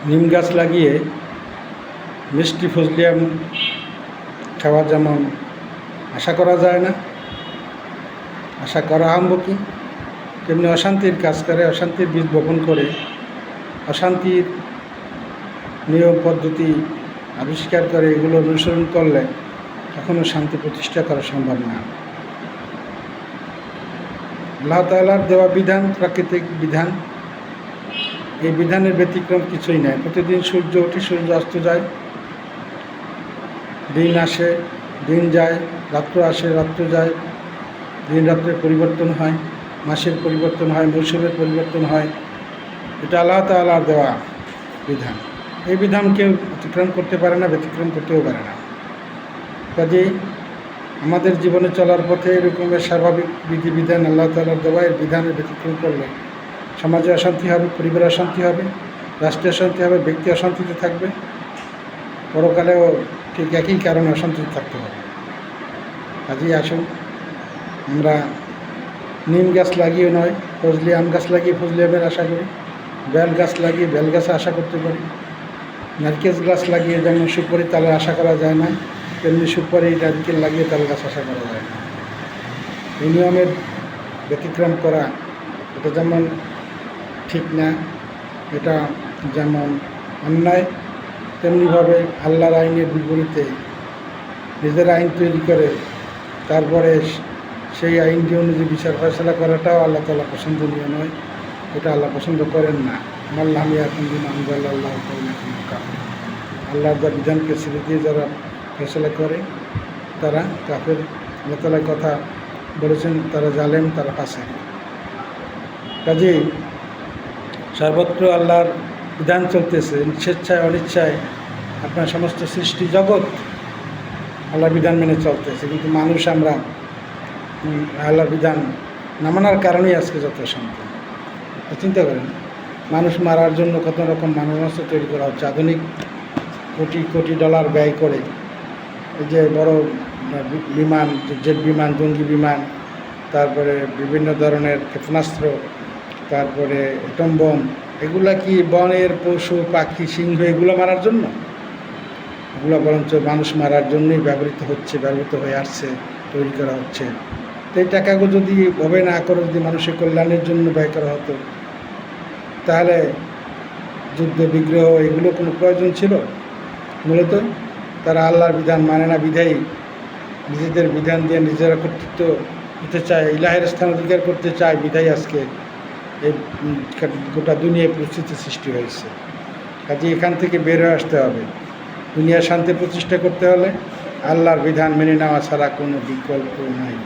নিম গাছ লাগিয়ে মিষ্টি ফজলি আম খাওয়া যেমন আশা করা যায় না, আশা করা কি তেমনি অশান্তির কাজ করে, অশান্তির বীজ বপন করে, অশান্তির নিয়ম পদ্ধতি আবিষ্কার করে এগুলো অনুসরণ করলে কখনো শান্তি প্রতিষ্ঠা করা সম্ভব না। আল্লাহ তাআলার দেওয়া বিধান প্রাকৃতিক বিধান, এই বিধানের ব্যতিক্রম কিছুই নাই। প্রতিদিন সূর্য ওঠে, সূর্য অস্ত যায়, দিন আসে, দিন যায়, রাত্র আসে, রাত্র যায়, দিন রাত্রের পরিবর্তন হয়, মাসের পরিবর্তন হয়, মৌসুমের পরিবর্তন হয়। এটা আল্লাহ তাআলার দেওয়া বিধান। এই বিধান কেউ অতিক্রম করতে পারে না, ব্যতিক্রম করতেও পারে না। কাজেই আমাদের জীবনে চলার পথে এরকমের স্বাভাবিক বিধিবিধান আল্লাহ তাআলার দেওয়া, এর বিধানের ব্যতিক্রম করলে সমাজে অশান্তি হবে, পরিবারে অশান্তি হবে, রাষ্ট্রে অশান্তি হবে, ব্যক্তি অশান্তিতে থাকবে, পরকালেও ঠিক একই কারণে অশান্তিতে থাকতে হবে। কাজেই আসুন আমরা নিম গাছ লাগিয়ে নয়, ফজলি আম গাছ লাগিয়ে ফজলি আমের আশা করি, বেল গাছ লাগিয়ে বেল গাছে আশা করতে পারি, নারকেল গাছ লাগিয়ে যেমন সুপারি তালের আশা করা যায় না, তেমনি সুপারি নারকেল লাগিয়ে তাল গাছ আশা করা যায় না। এই নিয়মের ব্যতিক্রম করা এটা যেমন ঠিক না, এটা যেমন অন্যায়, তেমনিভাবে আল্লাহর আইনের বিপরীতে নিজের আইন তৈরি করে তারপরে সেই আইনটি অনুযায়ী বিচার ফয়সলা করাটাও আল্লাহ তাআলা পছন্দনীয় নয়, এটা আল্লাহ পছন্দ করেন না। আল্লাহর যা বিধানকে ছেড়ে দিয়ে যারা ফয়সলা করে তারা কাফের। আল্লাহ তাআলার কথা বলেছেন তারা জালেম, তারা ফাসিক। কাজেই সর্বত্র আল্লাহর বিধান চলতেছে, স্বেচ্ছায় অনিচ্ছায় আপনার সমস্ত সৃষ্টি জগৎ আল্লাহর বিধান মেনে চলতেছে, কিন্তু মানুষ আমরা আল্লাহর বিধান না মানার কারণেই আজকে যত শান্তি। চিন্তা করেন, মানুষ মারার জন্য কত রকম মানবাস্ত্র তৈরি করা হচ্ছে, আধুনিক কোটি কোটি ডলার ব্যয় করে এই যে বড় বিমান, জেট বিমান, জঙ্গি বিমান, তারপরে বিভিন্ন ধরনের ক্ষেপণাস্ত্র, তারপরে অ্যাটম বোম, এগুলা কি বনের পশু পাখি সিংহ এগুলো মারার জন্য? এগুলো বরঞ্চ মানুষ মারার জন্যই ব্যবহৃত হয়ে আসছে, তৈরি করা হচ্ছে। তো এই টাকাগুলো যদি ভবে না করে যদি মানুষের কল্যাণের জন্য ব্যয় করা হতো, তাহলে যুদ্ধ বিগ্রহ এগুলো কোনো প্রয়োজন ছিল? মূলত তারা আল্লাহর বিধান মানে না বিধায়ী নিজেদের বিধান দিয়ে নিজেরা কর্তৃত্ব হতে চায়, ইলাহের স্থান অধিকার করতে চায়, বিধায়ী আজকে এই গোটা দুনিয়ায় পরিস্থিতি সৃষ্টি হয়েছে। কাজে এখান থেকে বের হয়ে আসতে হবে। দুনিয়ার শান্তি প্রতিষ্ঠা করতে হলে আল্লাহর বিধান মেনে নেওয়া ছাড়া কোনো বিকল্প নাই।